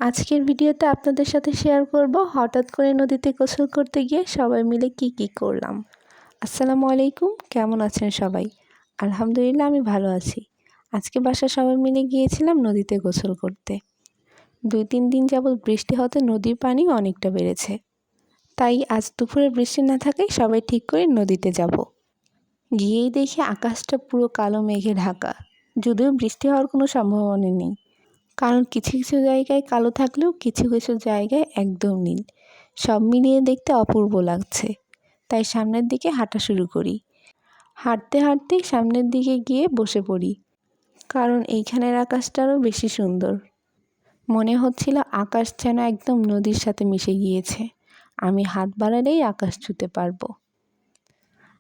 আজকের ভিডিওতে আপনাদের সাথে শেয়ার করব হঠাৎ করে নদীতে গোসল করতে গিয়ে সবাই মিলে কি করলাম। আসসালামু আলাইকুম, কেমন আছেন সবাই? আলহামদুলিল্লাহ আমি ভালো আছি। আজকে বাসার সবাই মিলে গিয়েছিলাম নদীতে গোসল করতে। 2-3 দিন যাবৎ বৃষ্টি হতে নদীর পানি অনেকটা বেড়েছে, তাই আজ দুপুরে বৃষ্টি না থাকায় সবাই ঠিক করে নদীতে যাব। গিয়েই দেখি আকাশটা পুরো কালো মেঘে ঢাকা, যদিও বৃষ্টি হওয়ার কোনো সম্ভাবনা নেই, কারণ কিছু কিছু জায়গায় কালো থাকলেও কিছু কিছু জায়গায় একদম নীল। সব মিলিয়ে দেখতে অপূর্ব লাগছে, তাই সামনের দিকে হাঁটা শুরু করি। হাঁটতে হাঁটতেই সামনের দিকে গিয়ে বসে পড়ি, কারণ এইখানের আকাশটা আরও বেশি সুন্দর। মনে হচ্ছিল আকাশ যেন একদম নদীর সাথে মিশে গিয়েছে, আমি হাত বাড়ালেই আকাশ ছুঁতে পারবো।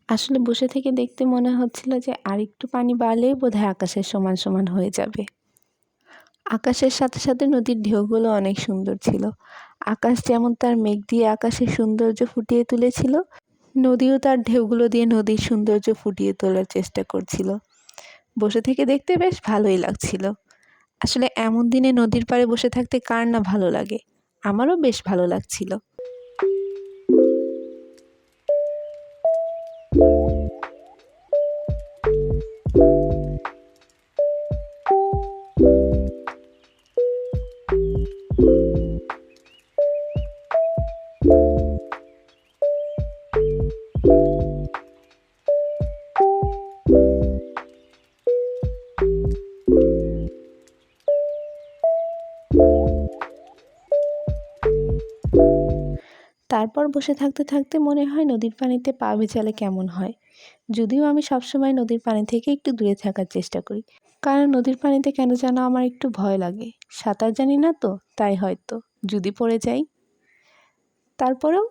আসলে বসে থেকে দেখতে মনে হচ্ছিল যে আর একটু পানি বাড়লেই বোধহয় আকাশের সমান সমান হয়ে যাবে। আকাশের সাথে সাথে নদীর ঢেউগুলো অনেক সুন্দর ছিল। আকাশ যেমন তার মেঘ দিয়ে আকাশের সৌন্দর্য ফুটিয়ে তুলেছিল, নদীও তার ঢেউগুলো দিয়ে নদীর সৌন্দর্য ফুটিয়ে তোলার চেষ্টা করছিল। বসে থেকে দেখতে বেশ ভালোই লাগছিল। আসলে এমন দিনে নদীর পাড়ে বসে থাকতে কার না ভালো লাগে, আমারও বেশ ভালো লাগছিল। তারপর বসে থাকতে থাকতে মনে হয় নদীর পানিতে পা ভেজালে কেমন হয়। যদিও আমি সবসময় নদীর পানি থেকে একটু দূরে থাকার চেষ্টা করি, কারণ নদীর পানিতে কেন যেন আমার একটু ভয় লাগে। সাঁতার জানি না তো, তাই হয়তো যদি পড়ে যাই। তারপরেও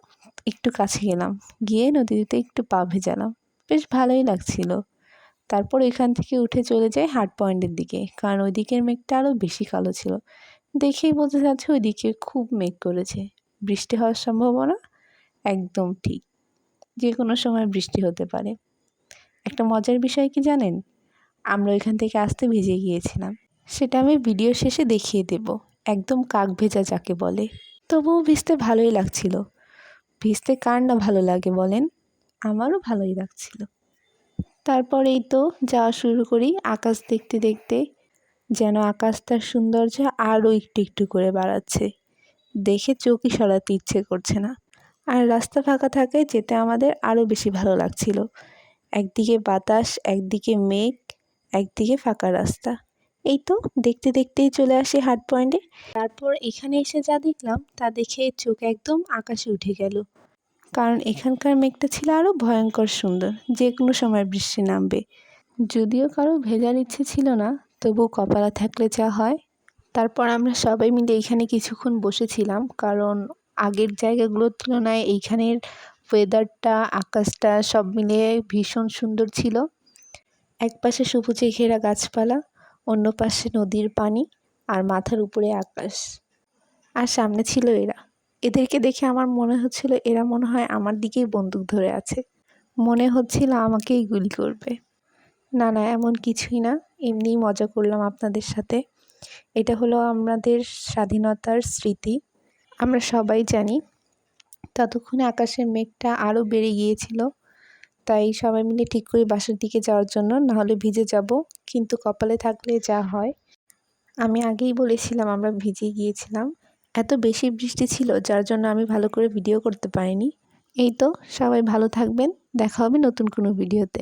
একটু কাছে গেলাম, গিয়ে নদীতে একটু পা ভেজালাম, বেশ ভালোই লাগছিল। তারপর এখান থেকে উঠে চলে যাই হাট পয়েন্টের দিকে, কারণ ওই দিকের মেঘটা আরও বেশি কালো ছিল। দেখেই বোঝা যাচ্ছে ওই দিকে খুব মেঘ করেছে, বৃষ্টি হওয়ার সম্ভাবনা একদম ঠিক, যে কোনো সময় বৃষ্টি হতে পারে। একটা মজার বিষয় কি জানেন, আমরা ওইখান থেকে আসতে ভিজে গিয়েছিলাম, সেটা আমি ভিডিও শেষে দেখিয়ে দেব, একদম কাক ভেজা যাকে বলে। তবুও ভিজতে ভালোই লাগছিল। ভিজতে কার না ভালো লাগে বলেন, আমারও ভালোই লাগছিল। তারপর এই তো যাওয়া শুরু করি আকাশ দেখতে দেখতে, যেন আকাশ তার সৌন্দর্য আরও একটু একটু করে বাড়াচ্ছে। দেখে চোখই সরাতে ইচ্ছে করছে না। আর রাস্তা ফাঁকা থাকায় যেতে আমাদের আরও বেশি ভালো লাগছিল। একদিকে বাতাস, একদিকে মেঘ, একদিকে ফাঁকা রাস্তা। এই তো দেখতে দেখতেই চলে আসি হাট পয়েন্টে। তারপর এখানে এসে যা দেখলাম তা দেখে চোখ একদম আকাশে উঠে গেল, কারণ এখানকার মেঘটা ছিল আরও ভয়ঙ্কর সুন্দর, যে কোনো সময় বৃষ্টি নামবে। যদিও কারো ভেজার ইচ্ছে ছিল না, তবু কপালে থাকলে যা হয়। তারপর আমরা সবাই মিলে এইখানে কিছুক্ষণ বসেছিলাম, কারণ আগের জায়গাগুলোর তুলনায় এইখানের ওয়েদারটা, আকাশটা সব মিলিয়ে ভীষণ সুন্দর ছিল। এক পাশে সবুজে ঘেরা গাছপালা, অন্য পাশে নদীর পানি, আর মাথার উপরে আকাশ। আর সামনে ছিল এরা। এদেরকে দেখে আমার মনে হচ্ছিল এরা মনে হয় আমার দিকেই বন্দুক ধরে আছে, মনে হচ্ছিল আমাকেই গুলি করবে। না না, এমন কিছুই না, এমনিই মজা করলাম আপনাদের সাথে। এটা হলো আমাদের স্বাধীনতার স্মৃতি। আমরা সবাই জানি ততক্ষণে আকাশের মেঘটা আরও বেড়ে গিয়েছিল, তাই সবাই মিলে ঠিক করি বাসার দিকে যাওয়ার জন্য, নাহলে ভিজে যাব। কিন্তু কপালে থাকলে যা হয়। আমি আগেই বলেছিলাম আমরা ভিজে গিয়েছিলাম, এত বেশি বৃষ্টি ছিল যার জন্য আমি ভালো করে ভিডিও করতে পারিনি। এই তো, সবাই ভালো থাকবেন, দেখা হবে নতুন কোনো ভিডিওতে।